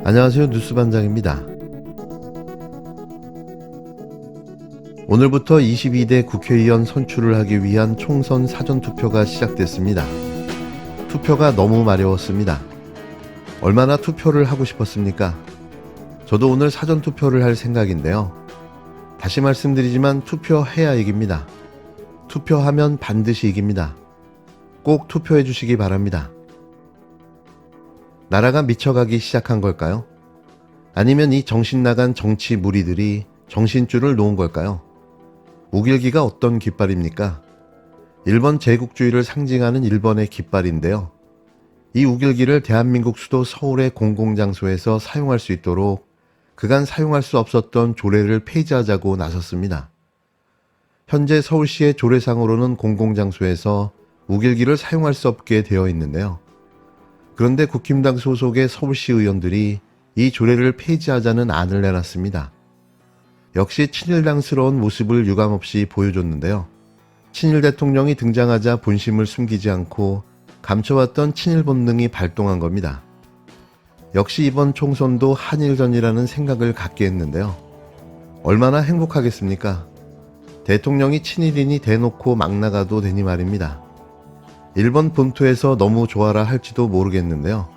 안녕하세요. 뉴스반장입니다. 오늘부터 22대 국회의원 선출을 하기 위한 총선 사전투표가 시작됐습니다. 투표가 너무 마려웠습니다. 얼마나 투표를 하고 싶었습니까? 저도 오늘 사전투표를 할 생각인데요. 다시 말씀드리지만 투표해야 이깁니다. 투표하면 반드시 이깁니다. 꼭 투표해 주시기 바랍니다. 나라가 미쳐가기 시작한 걸까요? 아니면 이 정신나간 정치 무리들이 정신줄을 놓은 걸까요? 우길기가 어떤 깃발입니까? 일본 제국주의를 상징하는 일본의 깃발인데요. 이 우길기를 대한민국 수도 서울의 공공장소에서 사용할 수 있도록 그간 사용할 수 없었던 조례를 폐지하자고 나섰습니다. 현재 서울시의 조례상으로는 공공장소에서 우길기를 사용할 수 없게 되어 있는데요. 그런데 국힘당 소속의 서울시 의원들이 이 조례를 폐지하자는 안을 내놨습니다. 역시 친일당스러운 모습을 유감없이 보여줬는데요. 친일 대통령이 등장하자 본심을 숨기지 않고 감춰왔던 친일 본능이 발동한 겁니다. 역시 이번 총선도 한일전이라는 생각을 갖게 했는데요. 얼마나 행복하겠습니까? 대통령이 친일이니 대놓고 막 나가도 되니 말입니다. 일본 본토에서 너무 좋아라 할지도 모르겠는데요.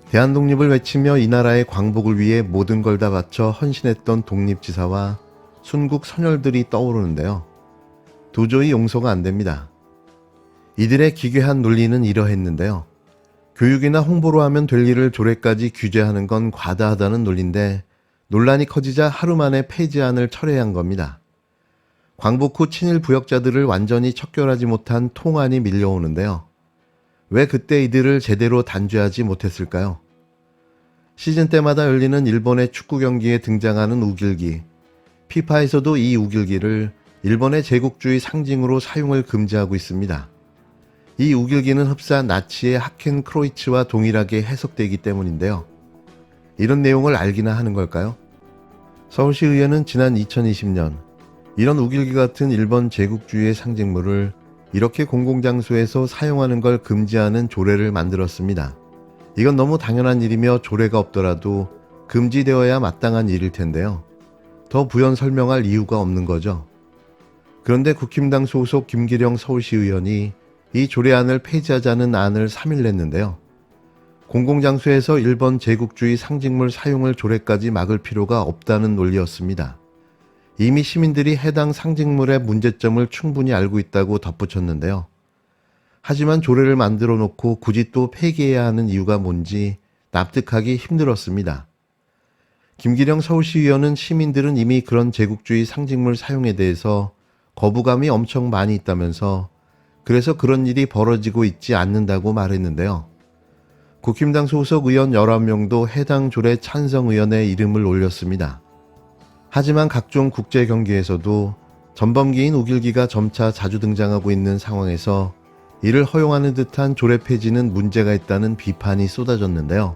대한독립을 외치며 이 나라의 광복을 위해 모든 걸 다 바쳐 헌신했던 독립지사와 순국 선열들이 떠오르는데요. 도저히 용서가 안 됩니다. 이들의 기괴한 논리는 이러했는데요. 교육이나 홍보로 하면 될 일을 조례까지 규제하는 건 과다하다는 논리인데 논란이 커지자 하루 만에 폐지안을 철회한 겁니다. 광복 후 친일 부역자들을 완전히 척결하지 못한 통안이 밀려오는데요. 왜 그때 이들을 제대로 단죄하지 못했을까요? 시즌 때마다 열리는 일본의 축구 경기에 등장하는 우길기. 피파에서도 이 우길기를 일본의 제국주의 상징으로 사용을 금지하고 있습니다. 이 우길기는 흡사 나치의 하켄 크로이츠와 동일하게 해석되기 때문인데요. 이런 내용을 알기나 하는 걸까요? 서울시 의회는 지난 2020년 이런 우길기 같은 일본 제국주의의 상징물을 이렇게 공공장소에서 사용하는 걸 금지하는 조례를 만들었습니다. 이건 너무 당연한 일이며 조례가 없더라도 금지되어야 마땅한 일일 텐데요. 더 부연 설명할 이유가 없는 거죠. 그런데 국힘당 소속 김기령 서울시 의원이 이 조례안을 폐지하자는 안을 3일 냈는데요. 공공장소에서 일본 제국주의 상징물 사용을 조례까지 막을 필요가 없다는 논리였습니다. 이미 시민들이 해당 상징물의 문제점을 충분히 알고 있다고 덧붙였는데요. 하지만 조례를 만들어 놓고 굳이 또 폐기해야 하는 이유가 뭔지 납득하기 힘들었습니다. 김기령 서울시 의원은 시민들은 이미 그런 제국주의 상징물 사용에 대해서 거부감이 엄청 많이 있다면서 그래서 그런 일이 벌어지고 있지 않는다고 말했는데요. 국힘당 소속 의원 11명도 해당 조례 찬성 의원의 이름을 올렸습니다. 하지만 각종 국제 경기에서도 전범기인 우길기가 점차 자주 등장하고 있는 상황에서 이를 허용하는 듯한 조례 폐지는 문제가 있다는 비판이 쏟아졌는데요.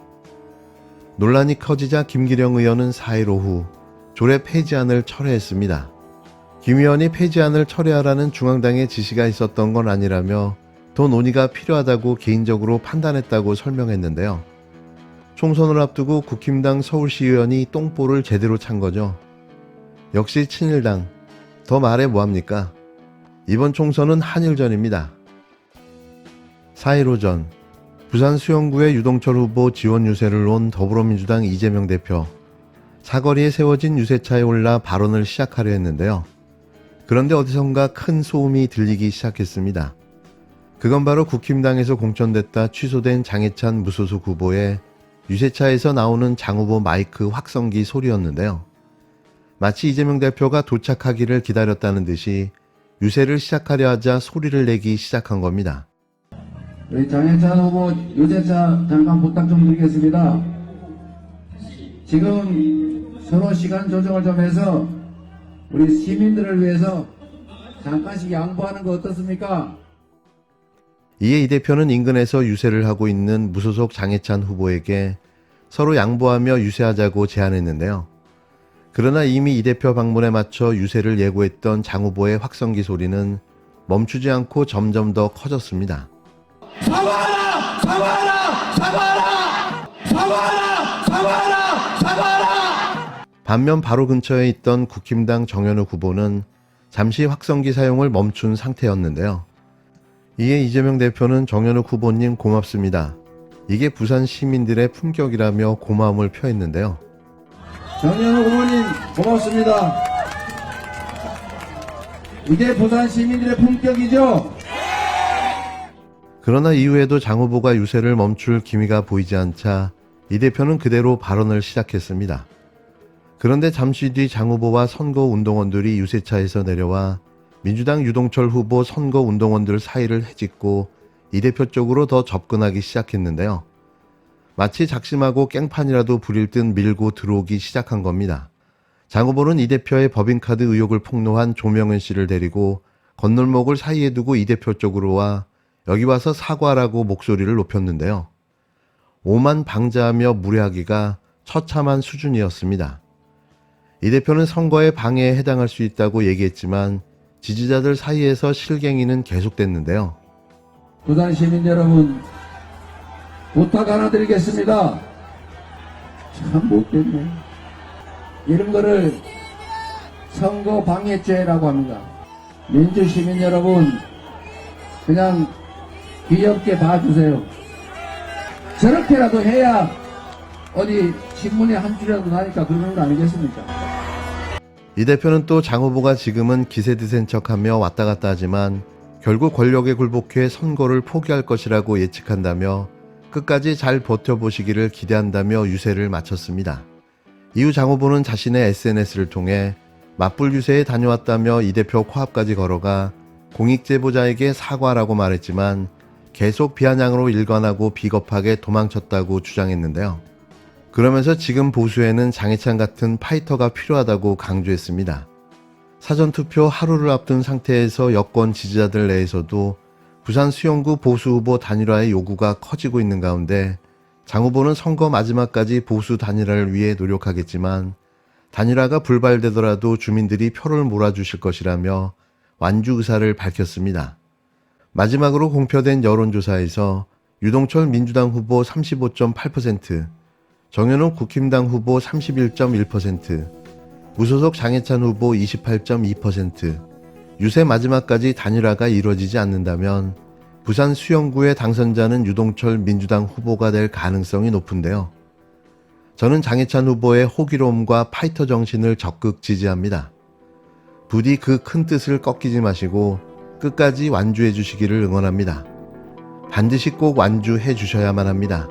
논란이 커지자 김기령 의원은 4일 오후 조례 폐지안을 철회했습니다. 김 의원이 폐지안을 철회하라는 중앙당의 지시가 있었던 건 아니라며 더 논의가 필요하다고 개인적으로 판단했다고 설명했는데요. 총선을 앞두고 국힘당 서울시 의원이 똥볼을 제대로 찬 거죠. 역시 친일당. 더 말해 뭐합니까? 이번 총선은 한일전입니다. 4일 오전 부산 수영구의 유동철 후보 지원 유세를 놓은 더불어민주당 이재명 대표. 사거리에 세워진 유세차에 올라 발언을 시작하려 했는데요. 그런데 어디선가 큰 소음이 들리기 시작했습니다. 그건 바로 국힘당에서 공천됐다 취소된 장해찬 무소속 후보의 유세차에서 나오는 장 후보 마이크 확성기 소리였는데요. 마치 이재명 대표가 도착하기를 기다렸다는 듯이 유세를 시작하려 하자 소리를 내기 시작한 겁니다. 우리 장해찬 후보 유세차 잠깐 부탁 좀 드리겠습니다. 지금 서로 시간 조정을 좀 해서 우리 시민들을 위해서 잠깐씩 양보하는 거 어떻습니까? 이에 이 대표는 인근에서 유세를 하고 있는 무소속 장해찬 후보에게 서로 양보하며 유세하자고 제안했는데요. 그러나 이미 이 대표 방문에 맞춰 유세를 예고했던 장 후보의 확성기 소리는 멈추지 않고 점점 더 커졌습니다. 사과하라! 사과하라! 사과하라! 사과하라! 사과하라! 사과하라! 반면 바로 근처에 있던 국힘당 정현욱 후보는 잠시 확성기 사용을 멈춘 상태였는데요. 이에 이재명 대표는 정현욱 후보님 고맙습니다. 이게 부산 시민들의 품격이라며 고마움을 표했는데요. 정현욱 후보님 고맙습니다. 이게 부산 시민들의 품격이죠? 그러나 이후에도 장 후보가 유세를 멈출 기미가 보이지 않자 이 대표는 그대로 발언을 시작했습니다. 그런데 잠시 뒤 장 후보와 선거운동원들이 유세차에서 내려와 민주당 유동철 후보 선거운동원들 사이를 헤집고 이 대표 쪽으로 더 접근하기 시작했는데요. 마치 작심하고 깽판이라도 부릴 듯 밀고 들어오기 시작한 겁니다. 장 후보는 이 대표의 법인카드 의혹을 폭로한 조명은 씨를 데리고 건널목을 사이에 두고 이 대표 쪽으로 와 여기 와서 사과라고 목소리를 높였는데요. 오만 방자하며 무례하기가 처참한 수준이었습니다. 이 대표는 선거의 방해에 해당할 수 있다고 얘기했지만 지지자들 사이에서 실갱이는 계속됐는데요. 부산 시민 여러분, 부탁 하나 드리겠습니다. 참 못됐네. 이런 거를 선거 방해죄라고 합니다. 민주 시민 여러분, 그냥 귀엽게 봐주세요. 저렇게라도 해야 어디 신문에 한 줄이라도 나니까 그러는 거 아니겠습니까? 이 대표는 또 장 후보가 지금은 기세드센 척하며 왔다 갔다 하지만 결국 권력에 굴복해 선거를 포기할 것이라고 예측한다며 끝까지 잘 버텨보시기를 기대한다며 유세를 마쳤습니다. 이후 장 후보는 자신의 SNS를 통해 맞불 유세에 다녀왔다며 이 대표 코앞까지 걸어가 공익제보자에게 사과라고 말했지만 계속 비아냥으로 일관하고 비겁하게 도망쳤다고 주장했는데요. 그러면서 지금 보수에는 장해찬 같은 파이터가 필요하다고 강조했습니다. 사전투표 하루를 앞둔 상태에서 여권 지지자들 내에서도 부산 수영구 보수 후보 단일화의 요구가 커지고 있는 가운데 장 후보는 선거 마지막까지 보수 단일화를 위해 노력하겠지만 단일화가 불발되더라도 주민들이 표를 몰아주실 것이라며 완주 의사를 밝혔습니다. 마지막으로 공표된 여론조사에서 유동철 민주당 후보 35.8%, 정현욱 국힘당 후보 31.1%, 무소속 장해찬 후보 28.2%, 유세 마지막까지 단일화가 이루어지지 않는다면 부산 수영구의 당선자는 유동철 민주당 후보가 될 가능성이 높은데요. 저는 장해찬 후보의 호기로움과 파이터 정신을 적극 지지합니다. 부디 그 큰 뜻을 꺾이지 마시고 끝까지 완주해 주시기를 응원합니다. 반드시 꼭 완주해 주셔야만 합니다.